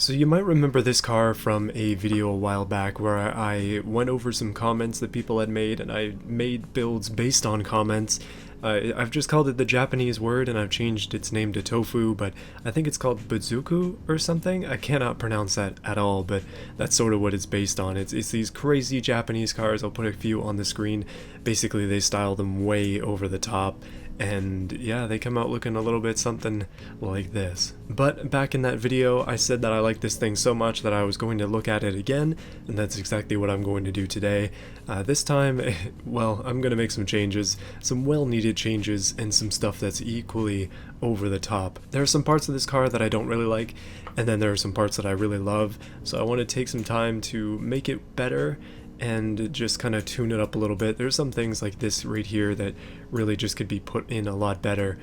So you might remember this car from a video a while back where I went over some comments that people had made and I made builds based on comments. I've just called it the Japanese word and I've changed its name to tofu, but I think it's called Buzuku or something. I cannot pronounce that at all, but that's sort of what it's based on. It's these crazy Japanese cars. I'll put a few on the screen. Basically, they style them way over the top. And yeah, they come out looking a little bit something like this. But back in that video, I said that I liked this thing so much that I was going to look at it again, and that's exactly what I'm going to do today. This time, well, I'm going to make some changes, some well-needed changes, and some stuff that's equally over the top. There are some parts of this car that I don't really like, and then there are some parts that I really love, so I want to take some time to make it better and just kind of tune it up a little bit. There's some things like this right here that really just could be put in a lot better,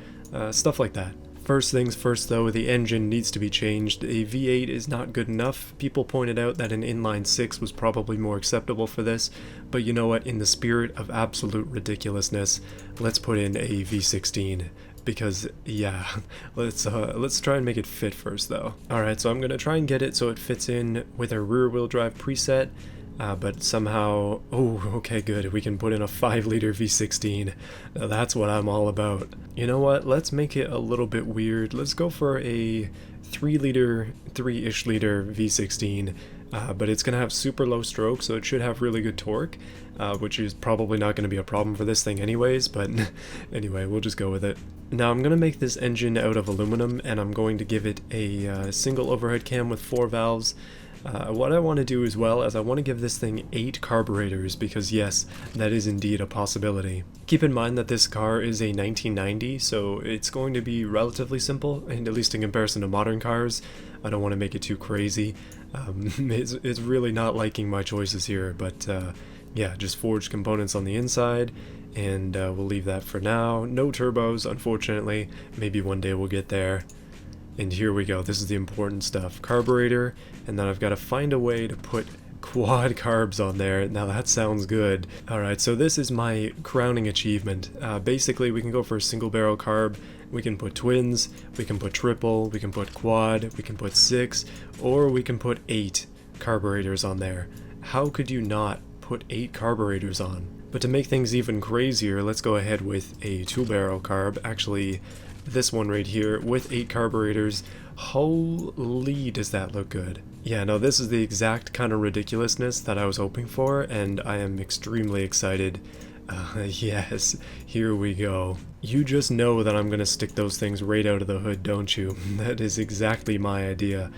stuff like that. First things first though, the engine needs to be changed. A V8 is not good enough. People pointed out that an inline 6 was probably more acceptable for this, but you know what, in the spirit of absolute ridiculousness, let's put in a V16. Because yeah, let's try and make it fit first though. Alright, so I'm gonna try and get it so it fits in with a rear wheel drive preset. But somehow, oh, okay, good, we can put in a 5-liter V16. Now that's what I'm all about. You know what, let's make it a little bit weird. Let's go for a 3-liter, 3-ish liter V16, but it's going to have super low stroke, so it should have really good torque, which is probably not going to be a problem for this thing anyways, but anyway, we'll just go with it. Now I'm going to make this engine out of aluminum, and I'm going to give it a single overhead cam with 4 valves. What I want to do as well is I want to give this thing 8 carburetors because yes, that is indeed a possibility. Keep in mind that this car is a 1990, so it's going to be relatively simple, and at least in comparison to modern cars. I don't want to make it too crazy. It's really not liking my choices here, but yeah, just forged components on the inside, and we'll leave that for now. No turbos, unfortunately. Maybe one day we'll get there. And here we go, this is the important stuff. Carburetor, and then I've got to find a way to put quad carbs on there. Now that sounds good. Alright, so this is my crowning achievement. Basically, we can go for a single barrel carb, we can put twins, we can put triple, we can put quad, we can put 6, or we can put 8 carburetors on there. How could you not put 8 carburetors on? But to make things even crazier, let's go ahead with a 2-barrel carb. Actually, this one right here with 8 carburetors. Holy, does that look good. Yeah, no, this is the exact kind of ridiculousness that I was hoping for, and I am extremely excited. Yes, here we go. You just know that I'm gonna stick those things right out of the hood, don't you? That is exactly my idea.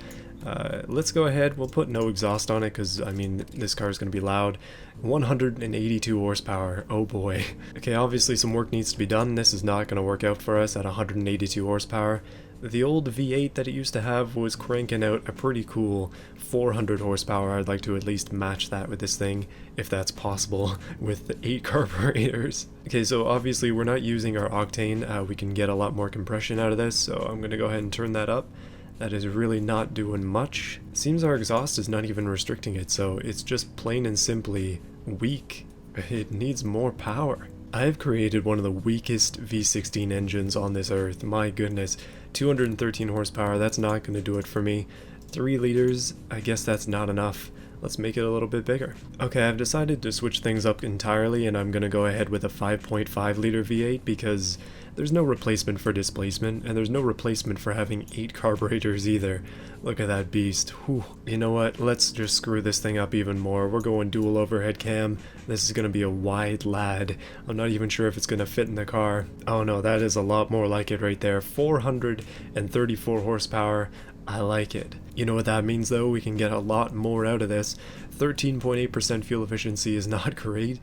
Let's go ahead, we'll put no exhaust on it because, I mean, this car is going to be loud. 182 horsepower, oh boy. Okay, obviously some work needs to be done. This is not going to work out for us at 182 horsepower. The old V8 that it used to have was cranking out a pretty cool 400 horsepower. I'd like to at least match that with this thing, if that's possible, with the 8 carburetors. Okay, so obviously we're not using our octane. We can get a lot more compression out of this, so I'm going to go ahead and turn that up. That is really not doing much. Seems our exhaust is not even restricting it, so it's just plain and simply weak. It needs more power. I've created one of the weakest V16 engines on this earth. My goodness. 213 horsepower, that's not going to do it for me. 3 liters, I guess that's not enough. Let's make it a little bit bigger. Okay, I've decided to switch things up entirely, and I'm going to go ahead with a 5.5 liter V8 because there's no replacement for displacement, and there's no replacement for having 8 carburetors either. Look at that beast. Whew. You know what? Let's just screw this thing up even more. We're going dual overhead cam. This is going to be a wide lad. I'm not even sure if it's going to fit in the car. Oh no, that is a lot more like it right there. 434 horsepower. I like it. You know what that means though? We can get a lot more out of this. 13.8% fuel efficiency is not great.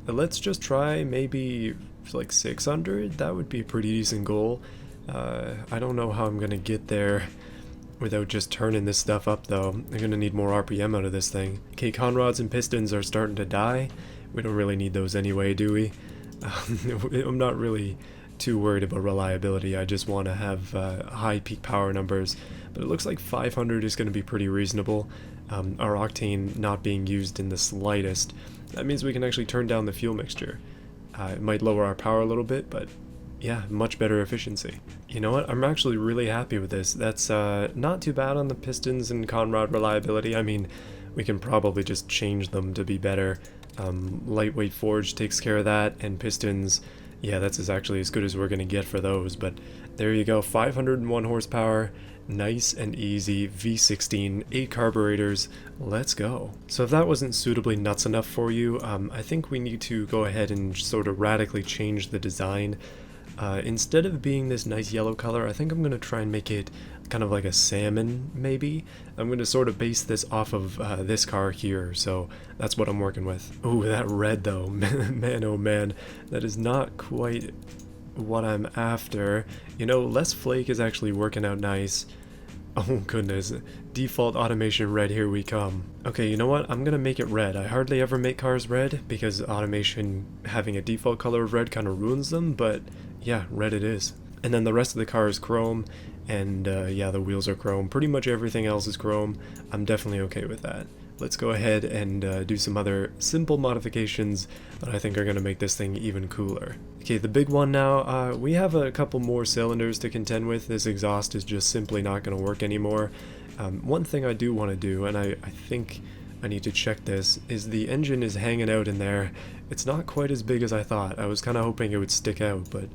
Let's just try maybe like 600. That would be a pretty decent goal. I don't know how I'm gonna get there without just turning this stuff up though. I'm gonna need more RPM out of this thing. Okay, conrods and pistons are starting to die. We don't really need those anyway, do we? I'm not really too worried about reliability. I just want to have high peak power numbers, but it looks like 500 is going to be pretty reasonable. Our octane not being used in the slightest. That means we can actually turn down the fuel mixture. It might lower our power a little bit, but yeah, much better efficiency. You know what? I'm actually really happy with this. That's not too bad on the pistons and conrod reliability. I mean, we can probably just change them to be better. Lightweight forge takes care of that, and pistons, yeah, that's actually as good as we're going to get for those. But there you go, 501 horsepower, nice and easy, V16, 8 carburetors, let's go. So if that wasn't suitably nuts enough for you, I think we need to go ahead and sort of radically change the design. Instead of being this nice yellow color, I think I'm going to try and make it kind of like a salmon, maybe. I'm going to sort of base this off of this car here, so that's what I'm working with. Ooh, that red though, man oh man, that is not quite what I'm after. You know, less flake is actually working out nice. Oh goodness, default automation red, here we come. Okay, you know what, I'm gonna make it red. I hardly ever make cars red because automation having a default color of red kind of ruins them, but yeah, red it is. And then the rest of the car is chrome, and yeah, the wheels are chrome. Pretty much everything else is chrome. I'm definitely okay with that. Let's go ahead and do some other simple modifications that I think are going to make this thing even cooler. Okay, the big one now, we have a couple more cylinders to contend with. This exhaust is just simply not going to work anymore. One thing I do want to do, and I think I need to check this, is the engine is hanging out in there. It's not quite as big as I thought. I was kind of hoping it would stick out, but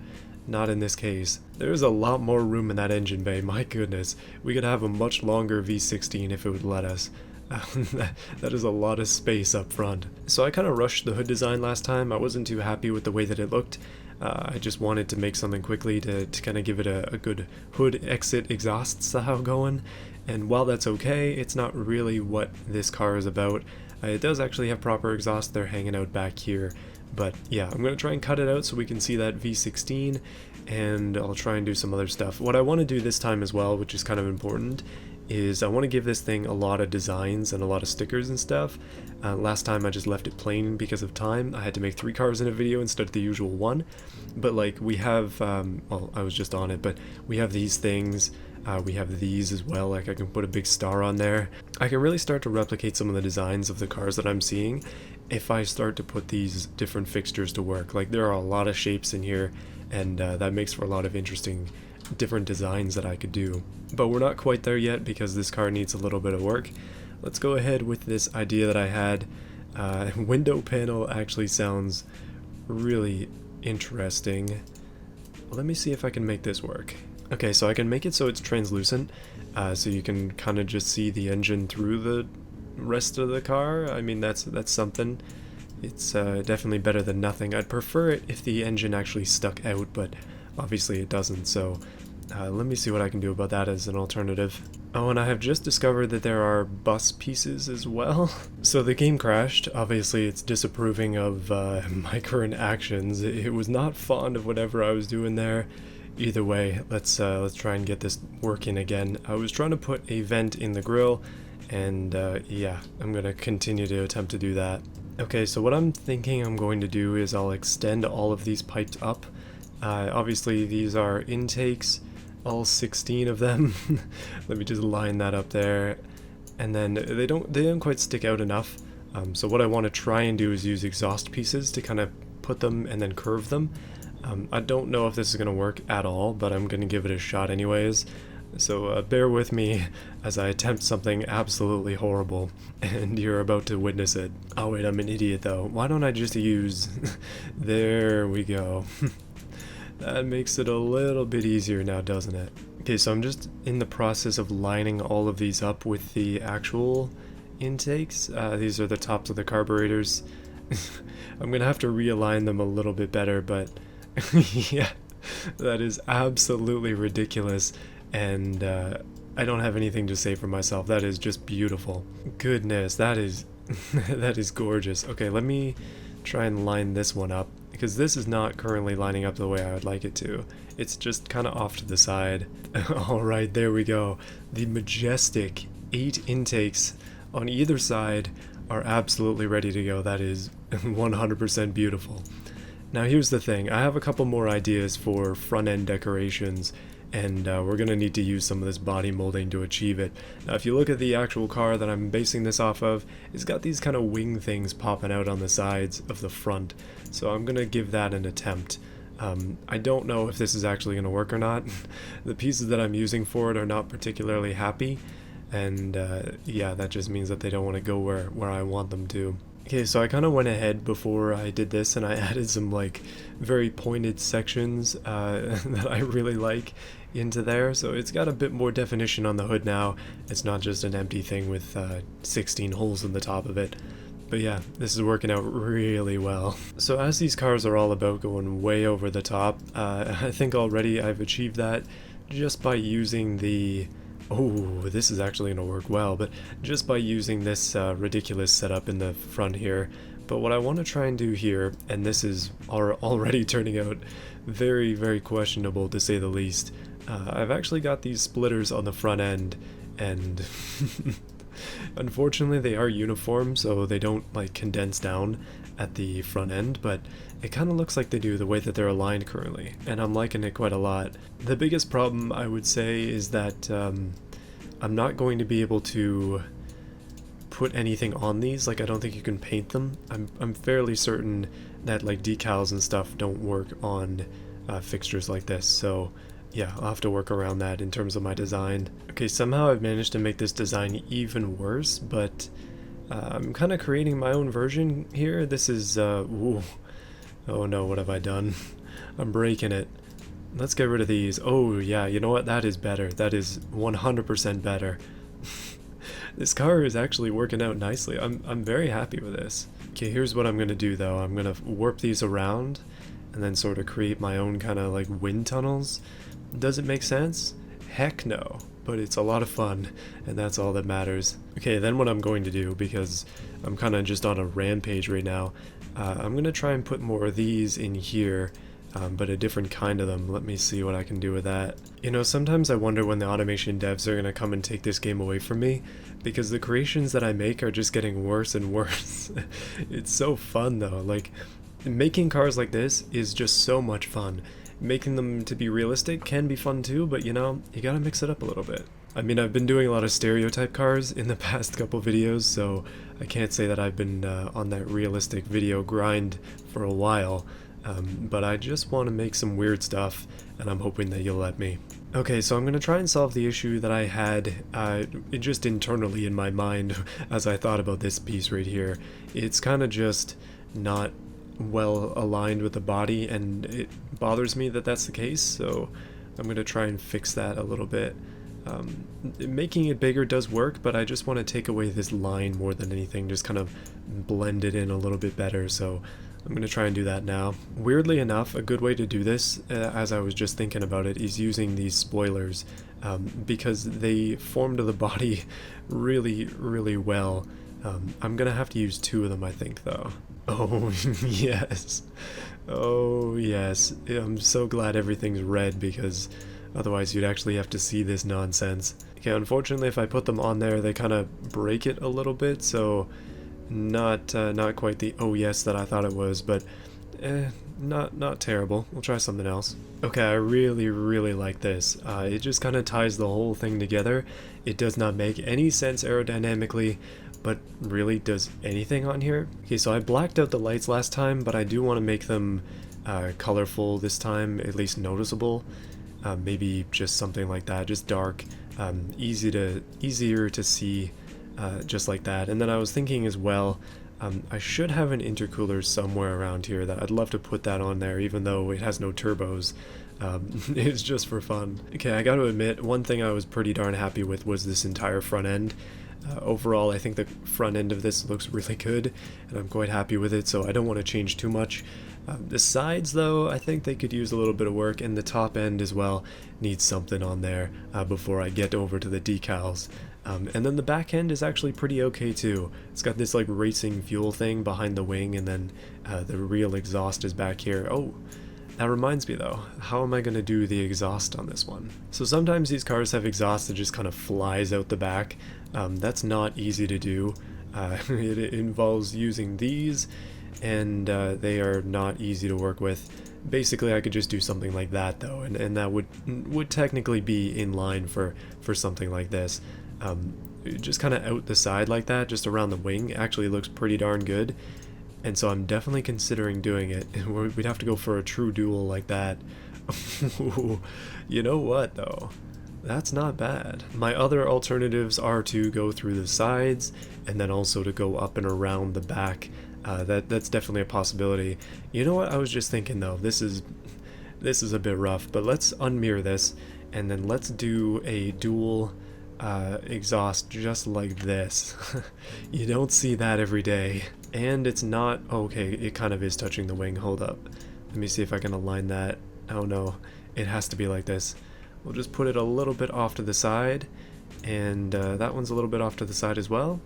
not in this case. There's a lot more room in that engine bay, my goodness. We could have a much longer V16 if it would let us. That is a lot of space up front. So I kind of rushed the hood design last time. I wasn't too happy with the way that it looked. I just wanted to make something quickly to kind of give it a good hood exit exhaust style going. And while that's okay, it's not really what this car is about. It does actually have proper exhaust. They're hanging out back here. But yeah, I'm going to try and cut it out so we can see that V16, and I'll try and do some other stuff. What I want to do this time as well, which is kind of important, is I want to give this thing a lot of designs and a lot of stickers and stuff. Last time I just left it plain because of time. I had to make 3 cars in a video instead of the usual 1. But like we have, well, I was just on it, but we have these things. We have these as well, like I can put a big star on there. I can really start to replicate some of the designs of the cars that I'm seeing if I start to put these different fixtures to work. Like there are a lot of shapes in here, and that makes for a lot of interesting different designs that I could do. But we're not quite there yet because this car needs a little bit of work. Let's go ahead with this idea that I had. Window panel actually sounds really interesting. Let me see if I can make this work. Okay, so I can make it so it's translucent, so you can kind of just see the engine through the rest of the car. I mean, that's something. It's definitely better than nothing. I'd prefer it if the engine actually stuck out, but obviously it doesn't, so let me see what I can do about that as an alternative. Oh, and I have just discovered that there are bus pieces as well. So the game crashed. Obviously it's disapproving of my current actions. It was not fond of whatever I was doing there. Either way, let's try and get this working again. I was trying to put a vent in the grill, and yeah, I'm gonna continue to attempt to do that. Okay, so what I'm thinking I'm going to do is I'll extend all of these pipes up. Obviously these are intakes, all 16 of them. Let me just line that up there, and then they don't quite stick out enough. So what I want to try and do is use exhaust pieces to kind of put them and then curve them. I don't know if this is going to work at all, but I'm going to give it a shot anyways. So bear with me as I attempt something absolutely horrible, and you're about to witness it. Oh wait, I'm an idiot though. Why don't I just use... There we go. That makes it a little bit easier now, doesn't it? Okay, so I'm just in the process of lining all of these up with the actual intakes. These are the tops of the carburetors. I'm going to have to realign them a little bit better, but... yeah, that is absolutely ridiculous, and I don't have anything to say for myself. That is just beautiful. Goodness, that is that is gorgeous. Okay, let me try and line this one up, because this is not currently lining up the way I would like it to. It's just kind of off to the side. Alright, there we go. The majestic 8 intakes on either side are absolutely ready to go. That is 100% beautiful. Now here's the thing, I have a couple more ideas for front-end decorations, and we're going to need to use some of this body molding to achieve it. Now if you look at the actual car that I'm basing this off of, it's got these kind of wing things popping out on the sides of the front, so I'm going to give that an attempt. I don't know if this is actually going to work or not. The pieces that I'm using for it are not particularly happy, and yeah, that just means that they don't want to go where I want them to. Okay, so I kind of went ahead before I did this and I added some like very pointed sections that I really like into there, so it's got a bit more definition on the hood now. It's not just an empty thing with 16 holes in the top of it. But yeah, this is working out really well. So as these cars are all about going way over the top, I think already I've achieved that just by using the... Oh, this is actually going to work well, but just by using this ridiculous setup in the front here. But what I want to try and do here, and this is already turning out very, very questionable to say the least, I've actually got these splitters on the front end, and unfortunately they are uniform, so they don't like condense down at the front end, but it kind of looks like they do the way that they're aligned currently, and I'm liking it quite a lot. The biggest problem I would say is that I'm not going to be able to put anything on these. Like, I don't think you can paint them. I'm fairly certain that like decals and stuff don't work on fixtures like this, so yeah, I'll have to work around that in terms of my design. Okay, somehow I've managed to make this design even worse, but I'm kind of creating my own version here. This is, ooh. Oh no, what have I done? I'm breaking it. Let's get rid of these. Oh yeah, you know what? That is better. That is 100% better. This car is actually working out nicely. I'm very happy with this. Okay, here's what I'm going to do though. I'm going to warp these around and then sort of create my own kind of like wind tunnels. Does it make sense? Heck no, but it's a lot of fun, and that's all that matters. Okay, then what I'm going to do, because I'm kind of just on a rampage right now, I'm going to try and put more of these in here, but a different kind of them. Let me see what I can do with that. You know, sometimes I wonder when the automation devs are going to come and take this game away from me, because the creations that I make are just getting worse and worse. It's so fun though, like, making cars like this is just so much fun. Making them to be realistic can be fun too, but you know, you gotta mix it up a little bit. I mean, I've been doing a lot of stereotype cars in the past couple videos, so I can't say that I've been on that realistic video grind for a while, but I just want to make some weird stuff, and I'm hoping that you'll let me. Okay, so I'm going to try and solve the issue that I had just internally in my mind as I thought about this piece right here. It's kind of just not well aligned with the body, and it bothers me that that's the case, so I'm going to try and fix that a little bit. Making it bigger does work, but I just want to take away this line more than anything, just kind of blend it in a little bit better, so I'm going to try and do that now. Weirdly enough, a good way to do this, as I was just thinking about it, is using these spoilers, because they form to the body really, really well. I'm going to have to use 2 of them, I think, though. Oh, yes. Oh, yes. I'm so glad everything's red, because otherwise you'd actually have to see this nonsense. Okay, unfortunately, if I put them on there, they kind of break it a little bit, so not quite the oh yes that I thought it was, but not terrible. We'll try something else. Okay, I really, really like this. It just kind of ties the whole thing together. It does not make any sense aerodynamically, but really does anything on here. Okay, so I blacked out the lights last time, but I do want to make them colorful this time, at least noticeable. Maybe just something like that, just dark, easier to see, just like that. And then I was thinking as well, I should have an intercooler somewhere around here that I'd love to put that on there, even though it has no turbos. It's just for fun. Okay, I gotta admit, one thing I was pretty darn happy with was this entire front end. Overall, I think the front end of this looks really good, and I'm quite happy with it, so I don't want to change too much. The sides, though, I think they could use a little bit of work, and the top end as well needs something on there before I get over to the decals. And then the back end is actually pretty okay too. It's got this like racing fuel thing behind the wing, and then the real exhaust is back here. Oh, that reminds me though, how am I going to do the exhaust on this one? So sometimes these cars have exhaust that just kind of flies out the back. That's not easy to do. It involves using these, and they are not easy to work with. Basically, I could just do something like that though, and that would technically be in line for something like this. Just kind of out the side like that, just around the wing, actually looks pretty darn good. and so I'm definitely considering doing it. We'd have to go for a true duel like that. You know what though? That's not bad. My other alternatives are to go through the sides and then also to go up and around the back. That's definitely a possibility. You know what I was just thinking though? This is a bit rough, but let's unmirror this and then let's do a dual exhaust just like this. You don't see that every day. And it's not, okay, it kind of is touching the wing. Hold up. Let me see if I can align that. Oh no, it has to be like this. We'll just put it a little bit off to the side, and that one's a little bit off to the side as well.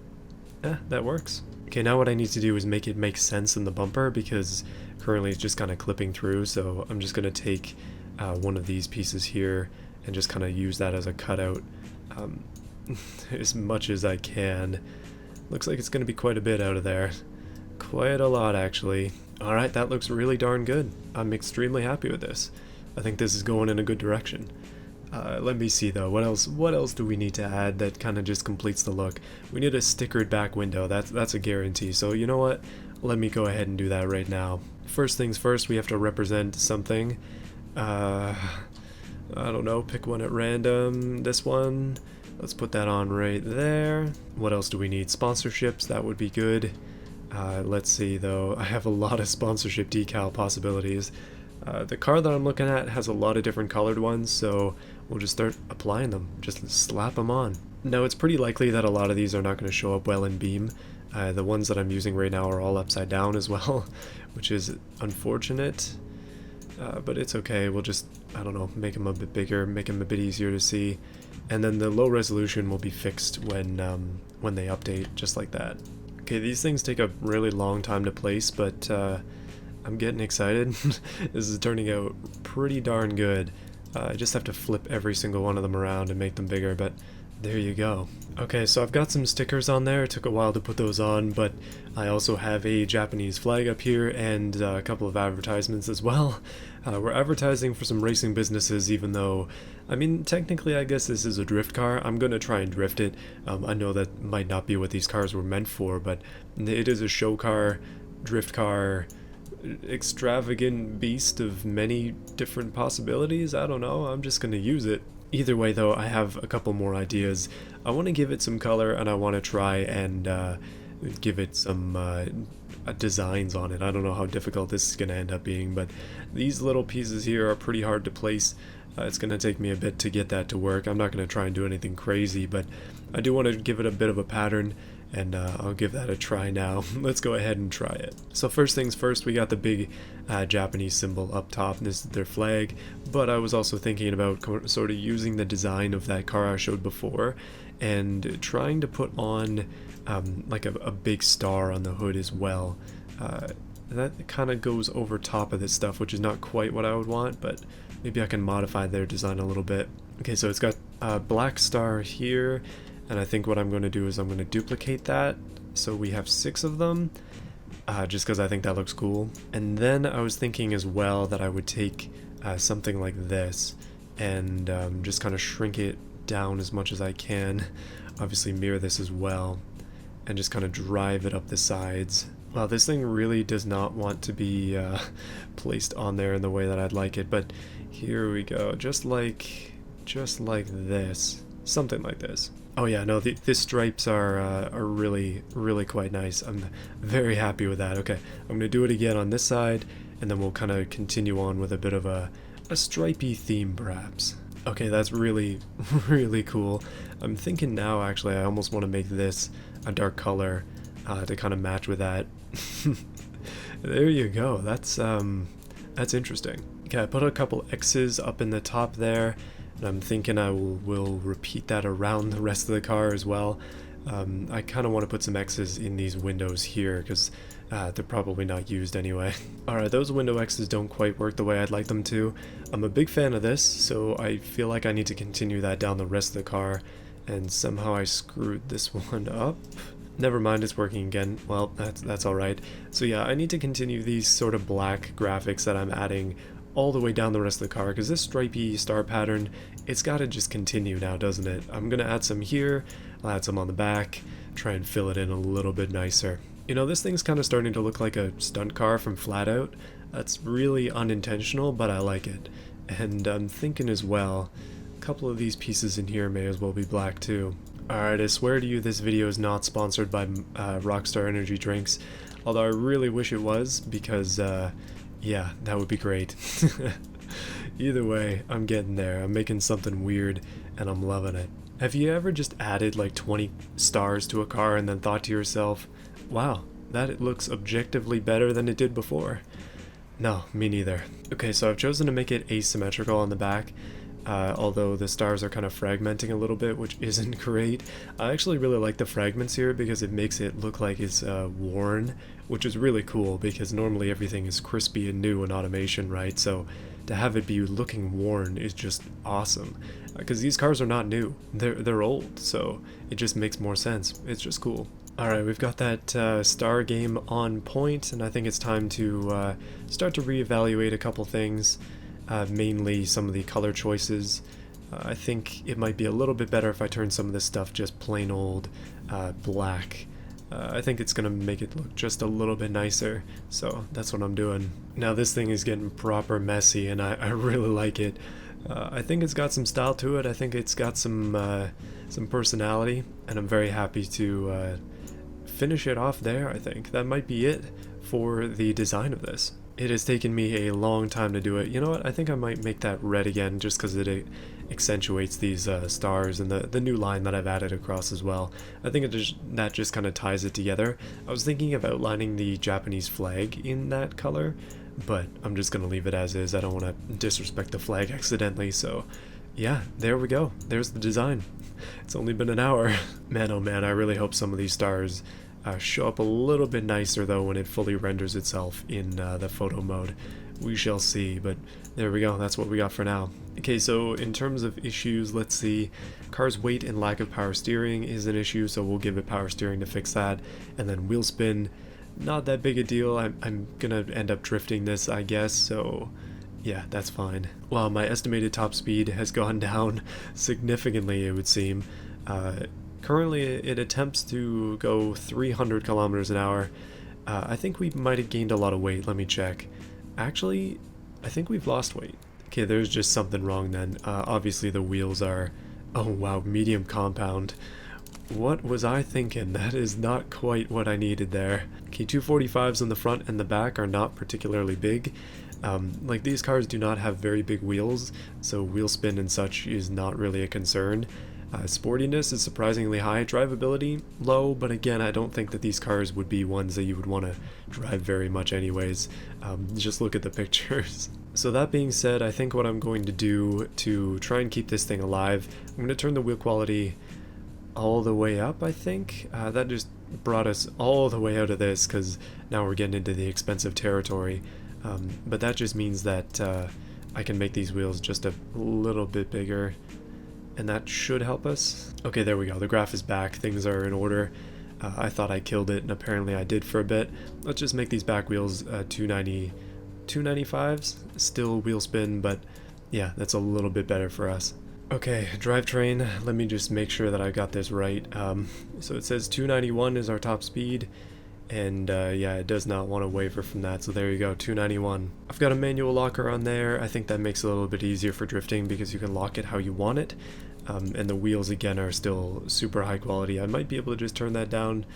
Yeah, that works. Okay, now what I need to do is make it make sense in the bumper, because currently it's just kind of clipping through, so I'm just going to take one of these pieces here and just kind of use that as a cutout as much as I can. Looks like it's going to be quite a bit out of there. Quite a lot, actually. Alright, that looks really darn good. I'm extremely happy with this. I think this is going in a good direction. Let me see though, what else do we need to add that kind of just completes the look? We need a stickered back window, that's a guarantee, so you know what? Let me go ahead and do that right now. First things first, we have to represent something. I don't know, pick one at random, this one. Let's put that on right there. What else do we need? Sponsorships, that would be good. Let's see though, I have a lot of sponsorship decal possibilities. The car that I'm looking at has a lot of different colored ones, so we'll just start applying them. Just slap them on. Now, it's pretty likely that a lot of these are not going to show up well in Beam. The ones that I'm using right now are all upside down as well, which is unfortunate. But it's okay, we'll just, I don't know, make them a bit bigger, make them a bit easier to see. And then the low resolution will be fixed when they update, just like that. Okay, these things take a really long time to place, but I'm getting excited. This is turning out pretty darn good. I just have to flip every single one of them around and make them bigger, but there you go. Okay, so I've got some stickers on there. It took a while to put those on, but I also have a Japanese flag up here and a couple of advertisements as well. We're advertising for some racing businesses, even though, I mean, technically I guess this is a drift car. I'm going to try and drift it. I know that might not be what these cars were meant for, but it is a show car, drift car, extravagant beast of many different possibilities. I don't know, I'm just gonna use it. Either way though, I have a couple more ideas. I want to give it some color and I want to try and give it some designs on it. I don't know how difficult this is gonna end up being, but these little pieces here are pretty hard to place. It's gonna take me a bit to get that to work. I'm not gonna try and do anything crazy, but I do want to give it a bit of a pattern, and I'll give that a try now. Let's go ahead and try it. So first things first, we got the big Japanese symbol up top. This is their flag, but I was also thinking about sort of using the design of that car I showed before and trying to put on like a big star on the hood as well. That kind of goes over top of this stuff, which is not quite what I would want, but maybe I can modify their design a little bit. Okay, so it's got a black star here, and I think what I'm going to do is I'm going to duplicate that, so we have 6 of them, just because I think that looks cool. And then I was thinking as well that I would take something like this, and just kind of shrink it down as much as I can, obviously mirror this as well, and just kind of drive it up the sides. Wow, this thing really does not want to be placed on there in the way that I'd like it, but here we go, just like this, something like this. Oh yeah, no, the stripes are really quite nice. I'm very happy with that. Okay, I'm gonna do it again on this side, and then we'll kind of continue on with a bit of a stripey theme, perhaps. Okay, that's really cool. I'm thinking now, actually, I almost want to make this a dark color to kind of match with that. There you go. That's interesting. Okay, I put a couple X's up in the top there, and I'm thinking I will repeat that around the rest of the car as well. I kind of want to put some X's in these windows here because they're probably not used anyway. Alright, those window X's don't quite work the way I'd like them to. I'm a big fan of this, so I feel like I need to continue that down the rest of the car, and somehow I screwed this one up. Never mind, it's working again. Well, that's alright. So yeah, I need to continue these sort of black graphics that I'm adding all the way down the rest of the car, because this stripey star pattern, it's got to just continue now, doesn't it? I'm going to add some here, I'll add some on the back, try and fill it in a little bit nicer. You know, this thing's kind of starting to look like a stunt car from Flat Out. That's really unintentional, but I like it. And I'm thinking as well, a couple of these pieces in here may as well be black too. Alright, I swear to you this video is not sponsored by Rockstar Energy Drinks, although I really wish it was, because, yeah, that would be great. Either way, I'm getting there. I'm making something weird, and I'm loving it. Have you ever just added like 20 stars to a car and then thought to yourself, wow, that looks objectively better than it did before? No, me neither. Okay, so I've chosen to make it asymmetrical on the back, although the stars are kind of fragmenting a little bit, which isn't great. I actually really like the fragments here because it makes it look like it's worn, which is really cool because normally everything is crispy and new in automation, right? So to have it be looking worn is just awesome, because these cars are not new, they're old, so it just makes more sense. It's just cool. Alright, we've got that star game on point, and I think it's time to start to reevaluate a couple things, mainly some of the color choices. I think it might be a little bit better if I turn some of this stuff just plain old black. I think it's gonna make it look just a little bit nicer, so that's what I'm doing. Now this thing is getting proper messy, and I really like it. I think it's got some style to it. I think it's got some personality, and I'm very happy to finish it off there. I think that might be it for the design of this. It has taken me a long time to do it. You know what? I think I might make that red again just because it accentuates these stars and the new line that I've added across as well. I think that just kind of ties it together. I was thinking of outlining the Japanese flag in that color, but I'm just going to leave it as is. I don't want to disrespect the flag accidentally, so yeah, there we go. There's the design. It's only been an hour. Man, oh man, I really hope some of these stars show up a little bit nicer though when it fully renders itself in the photo mode. We shall see, but there we go. That's what we got for now. Okay, so in terms of issues, let's see. Car's weight and lack of power steering is an issue, so we'll give it power steering to fix that. And then wheel spin, not that big a deal. I'm gonna end up drifting this, I guess, so yeah, that's fine. Well, my estimated top speed has gone down significantly, it would seem. Currently, it attempts to go 300 kilometers an hour. I think we might have gained a lot of weight. Let me check. Actually, I think we've lost weight. Okay, there's just something wrong then. Obviously, the wheels are... Oh, wow, medium compound. What was I thinking? That is not quite what I needed there. Okay, 245s on the front and the back are not particularly big. Like, these cars do not have very big wheels, so wheel spin and such is not really a concern. Sportiness is surprisingly high, drivability low, but again, I don't think that these cars would be ones that you would want to drive very much anyways. Just look at the pictures. So that being said, I think what I'm going to do to try and keep this thing alive, I'm going to turn the wheel quality all the way up, I think. That just brought us all the way out of this, because now we're getting into the expensive territory. But that just means that I can make these wheels just a little bit bigger, and that should help us. Okay, there we go. The graph is back. Things are in order. I thought I killed it, and apparently I did for a bit. Let's just make these back wheels 295s. Still wheel spin, but yeah, that's a little bit better for us. Okay, drivetrain. Let me just make sure that I got this right. So it says 291 is our top speed, and yeah, it does not want to waver from that, so there you go, 291. I've got a manual locker on there. I think that makes it a little bit easier for drifting because you can lock it how you want it. And the wheels again are still super high quality. I might be able to just turn that down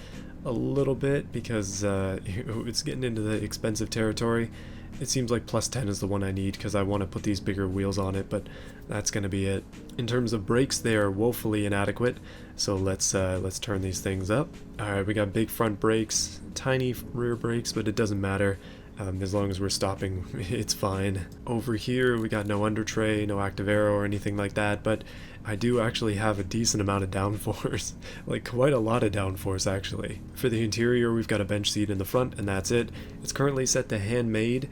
a little bit because it's getting into the expensive territory. It seems like plus 10 is the one I need because I want to put these bigger wheels on it, but that's going to be it. In terms of brakes, they are woefully inadequate, so let's turn these things up. Alright, we got big front brakes, tiny rear brakes, but it doesn't matter. As long as we're stopping, it's fine. Over here, we got no under tray, no active aero or anything like that, but I do actually have a decent amount of downforce, like quite a lot of downforce actually. For the interior, we've got a bench seat in the front, and that's it. It's currently set to handmade.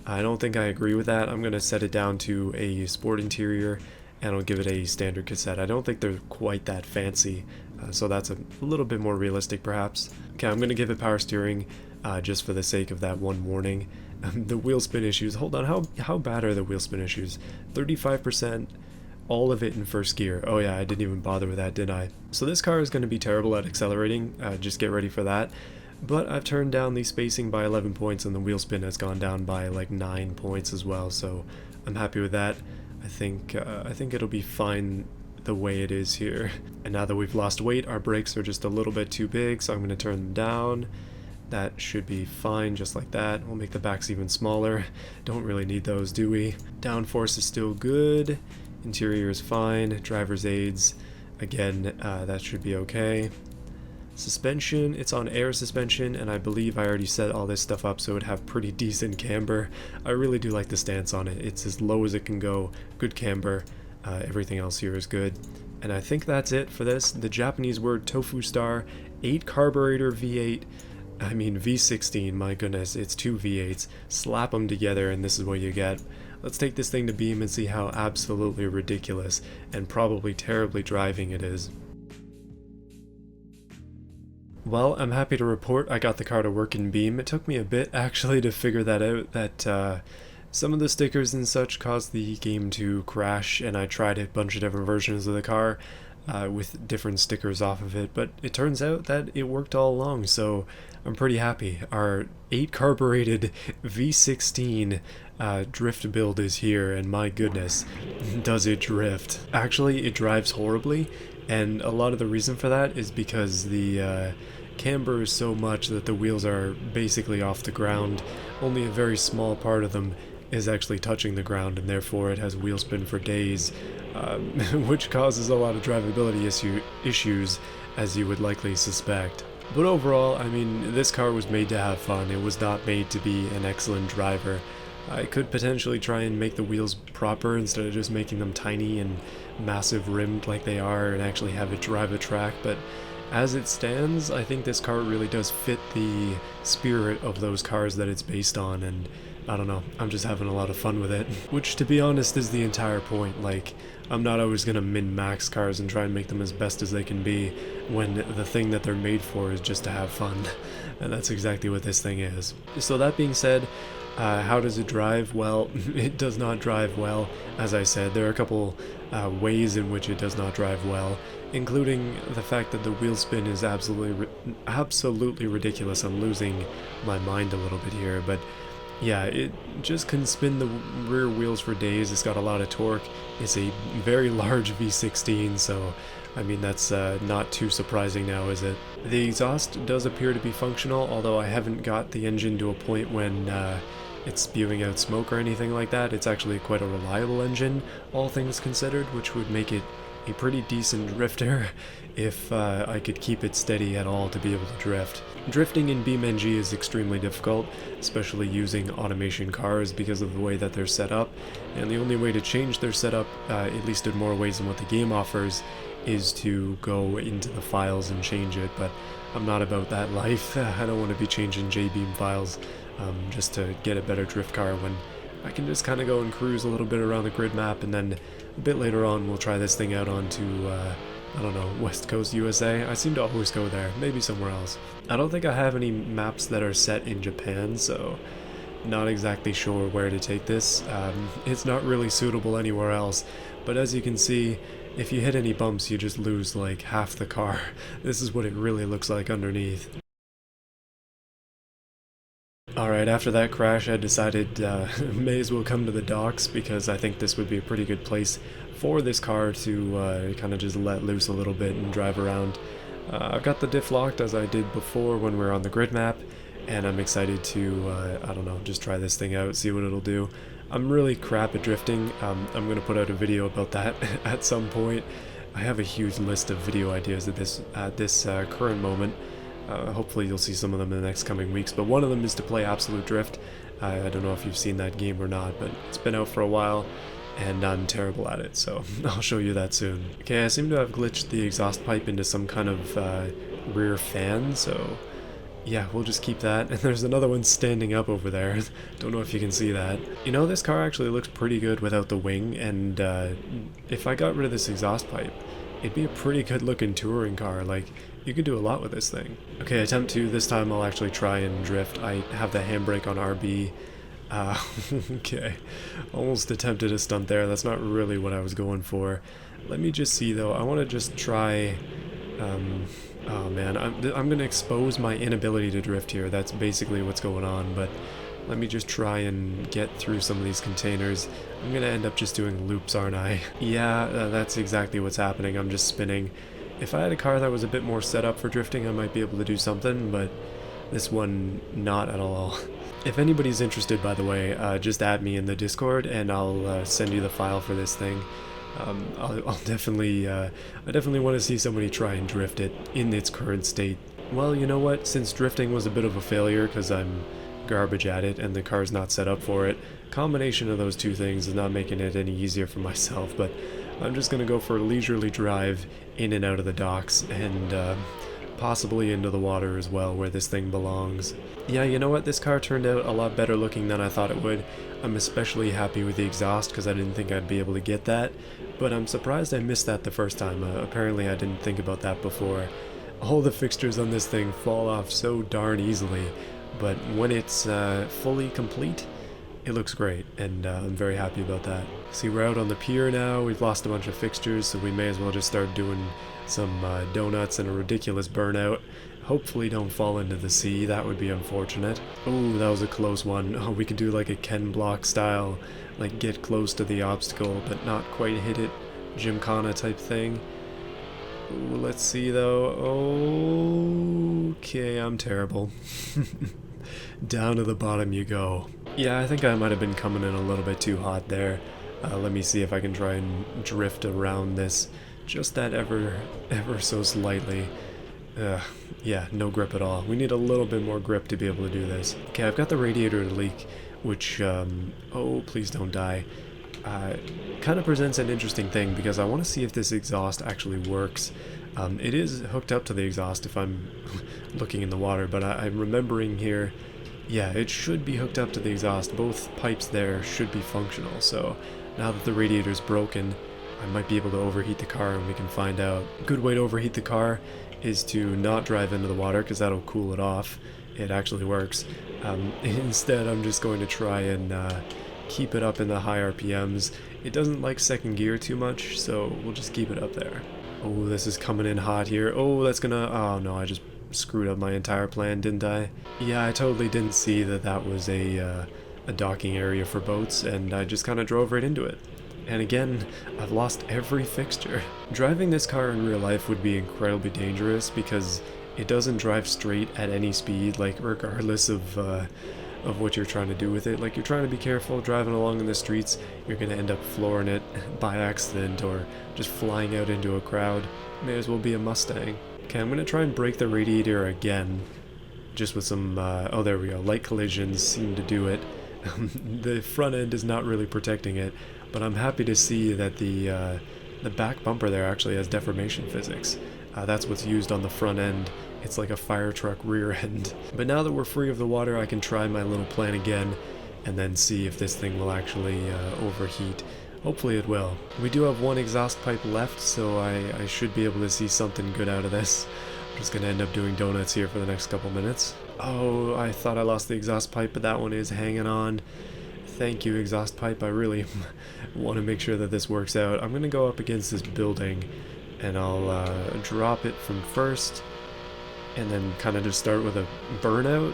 I don't think I agree with that. I'm going to set it down to a sport interior, and I'll give it a standard cassette. I don't think they're quite that fancy, so that's a little bit more realistic perhaps. Okay, I'm going to give it power steering, just for the sake of that one warning. The wheel spin issues, hold on, how bad are the wheel spin issues? 35%, all of it in first gear. Oh yeah, I didn't even bother with that, did I? So this car is going to be terrible at accelerating, just get ready for that. But I've turned down the spacing by 11 points and the wheel spin has gone down by like 9 points as well, so I'm happy with that. I think it'll be fine the way it is here. And now that we've lost weight, our brakes are just a little bit too big, so I'm going to turn them down. That should be fine, just like that. We'll make the backs even smaller. Don't really need those, do we? Downforce is still good. Interior is fine. Driver's aids, again, that should be okay. Suspension, it's on air suspension, and I believe I already set all this stuff up so it would have pretty decent camber. I really do like the stance on it. It's as low as it can go. Good camber. Everything else here is good. And I think that's it for this. The Japanese word tofu star, 8 carburetor V8. I mean V16, my goodness, it's 2 V8s. Slap them together and this is what you get. Let's take this thing to Beam and see how absolutely ridiculous and probably terribly driving it is. Well, I'm happy to report I got the car to work in Beam. It took me a bit actually to figure that out, that some of the stickers and such caused the game to crash, and I tried a bunch of different versions of the car with different stickers off of it, but it turns out that it worked all along, so I'm pretty happy. Our 8 carbureted V16 drift build is here, and my goodness, does it drift. Actually, it drives horribly, and a lot of the reason for that is because the camber is so much that the wheels are basically off the ground. Only a very small part of them is actually touching the ground, and therefore it has wheel spin for days, which causes a lot of drivability issues, as you would likely suspect. But overall, I mean, this car was made to have fun. It was not made to be an excellent driver. I could potentially try and make the wheels proper instead of just making them tiny and massive rimmed like they are and actually have it drive a track, but as it stands, I think this car really does fit the spirit of those cars that it's based on, and I don't know, I'm just having a lot of fun with it. Which, to be honest, is the entire point. Like, I'm not always gonna min-max cars and try and make them as best as they can be when the thing that they're made for is just to have fun. And that's exactly what this thing is. So that being said, how does it drive? Well, it does not drive well. As I said, there are a couple ways in which it does not drive well, including the fact that the wheel spin is absolutely ridiculous. I'm losing my mind a little bit here, but yeah, it just can spin the rear wheels for days. It's got a lot of torque. It's a very large V16, so I mean that's not too surprising now, is it? The exhaust does appear to be functional, although I haven't got the engine to a point when it's spewing out smoke or anything like that. It's actually quite a reliable engine, all things considered, which would make it a pretty decent drifter if I could keep it steady at all to be able to drift. Drifting in BeamNG is extremely difficult, especially using automation cars because of the way that they're set up, and the only way to change their setup, at least in more ways than what the game offers, is to go into the files and change it, but I'm not about that life. I don't want to be changing JBeam files just to get a better drift car when I can just kind of go and cruise a little bit around the grid map, and then a bit later on we'll try this thing out onto, I don't know, West Coast USA. I seem to always go there, maybe somewhere else. I don't think I have any maps that are set in Japan, so not exactly sure where to take this. It's not really suitable anywhere else, but as you can see, if you hit any bumps you just lose like half the car. This is what it really looks like underneath. Alright, after that crash I decided may as well come to the docks because I think this would be a pretty good place for this car to kind of just let loose a little bit and drive around. I've got the diff locked as I did before when we were on the grid map, and I'm excited to, I don't know, just try this thing out, see what it'll do. I'm really crap at drifting. I'm going to put out a video about that at some point. I have a huge list of video ideas at this current moment. Hopefully you'll see some of them in the next coming weeks, but one of them is to play Absolute Drift. I don't know if you've seen that game or not, but it's been out for a while, and I'm terrible at it, so I'll show you that soon. Okay, I seem to have glitched the exhaust pipe into some kind of rear fan, so yeah, we'll just keep that. And there's another one standing up over there. Don't know if you can see that. You know, this car actually looks pretty good without the wing, and if I got rid of this exhaust pipe, it'd be a pretty good looking touring car. Like, you can do a lot with this thing. Okay, attempt 2. This time I'll actually try and drift. I have the handbrake on RB. Okay, almost attempted a stunt there. That's not really what I was going for. Let me just see though. I want to just try, Oh man, I'm gonna expose my inability to drift here. That's basically what's going on, but let me just try and get through some of these containers. I'm gonna end up just doing loops, aren't I? Yeah, that's exactly what's happening. I'm just spinning. If I had a car that was a bit more set up for drifting, I might be able to do something, but this one, not at all. If anybody's interested, by the way, just add me in the Discord and I'll send you the file for this thing. I'll definitely, I definitely want to see somebody try and drift it in its current state. Well, you know what? Since drifting was a bit of a failure because I'm garbage at it and the car's not set up for it, combination of those two things is not making it any easier for myself, but I'm just going to go for a leisurely drive in and out of the docks and possibly into the water as well, where this thing belongs. Yeah, you know what? This car turned out a lot better looking than I thought it would. I'm especially happy with the exhaust because I didn't think I'd be able to get that, but I'm surprised I missed that the first time. Apparently I didn't think about that before. All the fixtures on this thing fall off so darn easily, but when it's fully complete, it looks great, and I'm very happy about that. See, we're out on the pier now. We've lost a bunch of fixtures, so we may as well just start doing some donuts and a ridiculous burnout. Hopefully don't fall into the sea, that would be unfortunate. Oh, that was a close one. Oh, we could do like a Ken Block style, like get close to the obstacle but not quite hit it, Gymkhana type thing. Ooh, let's see though. Okay, I'm terrible. Down to the bottom you go. Yeah, I think I might have been coming in a little bit too hot there. Let me see if I can try and drift around this just that ever so slightly. Yeah, no grip at all. We need a little bit more grip to be able to do this. Okay, I've got the radiator to leak, which, oh, please don't die. Kind of presents an interesting thing because I want to see if this exhaust actually works. It is hooked up to the exhaust if I'm looking in the water, but I'm remembering here, yeah, it should be hooked up to the exhaust. Both pipes there should be functional, so now that the radiator's broken, I might be able to overheat the car and we can find out. A good way to overheat the car is to not drive into the water because that'll cool it off. It actually works. Instead, I'm just going to try and keep it up in the high RPMs. It doesn't like second gear too much, so we'll just keep it up there. Oh, this is coming in hot here. Oh, that's gonna... Oh no, I just screwed up my entire plan, didn't I? Yeah, I totally didn't see that that was a docking area for boats, and I just kind of drove right into it. And again, I've lost every fixture. Driving this car in real life would be incredibly dangerous because it doesn't drive straight at any speed, like regardless of what you're trying to do with it. Like, you're trying to be careful driving along in the streets, you're going to end up flooring it by accident or just flying out into a crowd. May as well be a Mustang. Okay, I'm going to try and break the radiator again, just with some, oh there we go, light collisions seem to do it. The front end is not really protecting it, but I'm happy to see that the back bumper there actually has deformation physics. That's what's used on the front end. It's like a fire truck rear end. But now that we're free of the water, I can try my little plan again and then see if this thing will actually overheat. Hopefully it will. We do have one exhaust pipe left, so I should be able to see something good out of this. I'm just going to end up doing donuts here for the next couple minutes. Oh, I thought I lost the exhaust pipe, but that one is hanging on. Thank you, exhaust pipe. I really want to make sure that this works out. I'm going to go up against this building, and I'll drop it from first, and then kind of just start with a burnout.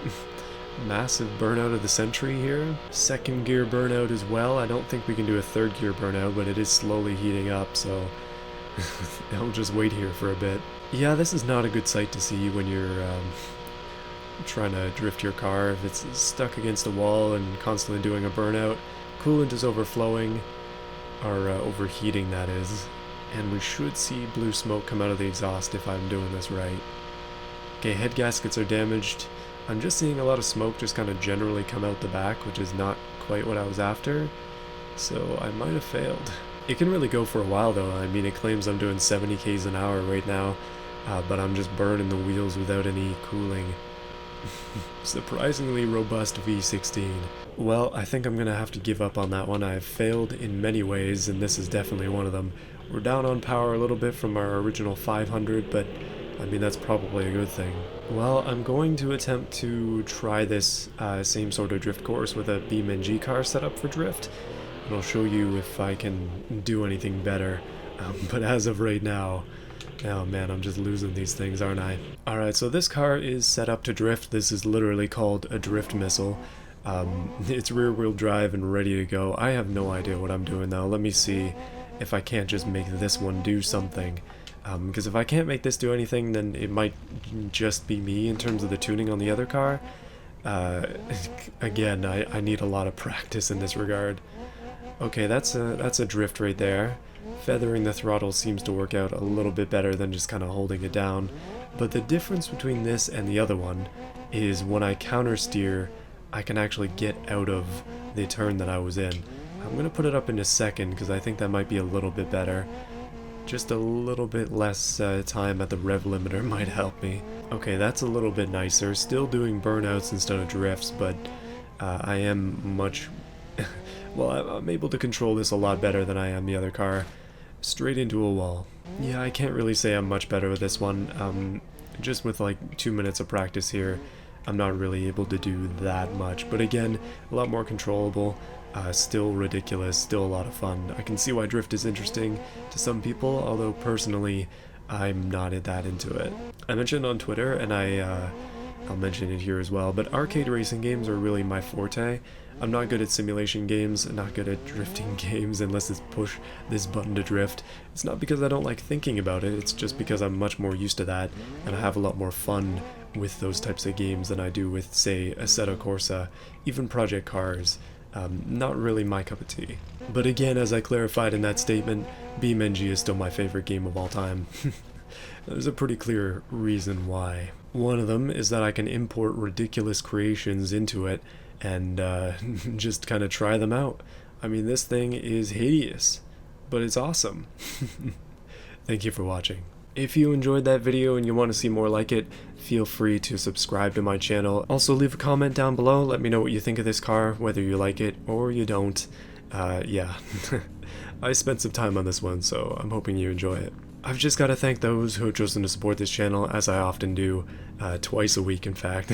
Massive burnout of the century here. Second gear burnout as well. I don't think we can do a third gear burnout, but it is slowly heating up, so I'll just wait here for a bit. Yeah, this is not a good sight to see when you're trying to drift your car. If it's stuck against a wall and constantly doing a burnout, coolant is overflowing, or overheating that is, and we should see blue smoke come out of the exhaust if I'm doing this right. Okay, head gaskets are damaged. I'm just seeing a lot of smoke just kind of generally come out the back, which is not quite what I was after, so I might have failed. It can really go for a while though. I mean, it claims I'm doing 70 k's an hour right now, but I'm just burning the wheels without any cooling. Surprisingly robust V16. Well, I think I'm gonna have to give up on that one. I've failed in many ways, and this is definitely one of them. We're down on power a little bit from our original 500, but I mean, that's probably a good thing. Well, I'm going to attempt to try this same sort of drift course with a BeamNG car set up for drift, and I'll show you if I can do anything better. But as of right now, Oh man, I'm just losing these things, aren't I? Alright, so this car is set up to drift. This is literally called a drift missile. It's rear wheel drive and ready to go. I have no idea what I'm doing though. Let me see if I can't just make this one do something. Because if I can't make this do anything, then it might just be me in terms of the tuning on the other car. Again, I need a lot of practice in this regard. Okay, that's a drift right there. Feathering the throttle seems to work out a little bit better than just kind of holding it down. But the difference between this and the other one is when I counter steer, I can actually get out of the turn that I was in. I'm going to put it up in a second because I think that might be a little bit better. Just a little bit less time at the rev limiter might help me. Okay, that's a little bit nicer. Still doing burnouts instead of drifts, but I am much... well, I'm able to control this a lot better than I am the other car. Straight into a wall. Yeah, I can't really say I'm much better with this one. Just with like 2 minutes of practice here, I'm not really able to do that much. But again, a lot more controllable. Still ridiculous, still a lot of fun. I can see why drift is interesting to some people, although personally, I'm not that into it. I mentioned on Twitter, and I'll mention it here as well, but arcade racing games are really my forte. I'm not good at simulation games, not good at drifting games unless it's push this button to drift. It's not because I don't like thinking about it, it's just because I'm much more used to that, and I have a lot more fun with those types of games than I do with, say, Assetto Corsa, even Project Cars. Not really my cup of tea. But again, as I clarified in that statement, BeamNG is still my favorite game of all time. There's a pretty clear reason why. One of them is that I can import ridiculous creations into it and just kind of try them out. I mean, this thing is hideous, but it's awesome. Thank you for watching. If you enjoyed that video and you want to see more like it, feel free to subscribe to my channel. Also leave a comment down below, let me know what you think of this car, whether you like it or you don't. Yeah, I spent some time on this one, so I'm hoping you enjoy it. I've just got to thank those who have chosen to support this channel, as I often do, twice a week in fact.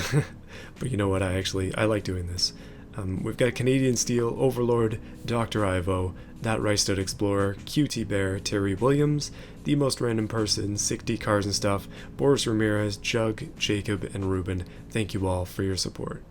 But you know what, I like doing this. We've got Canadian Steel, Overlord, Dr. Ivo, That Rice Explorer, QT Bear, Terry Williams, The Most Random Person, Sick D Cars and Stuff, Boris Ramirez, Jug, Jacob, and Ruben. Thank you all for your support.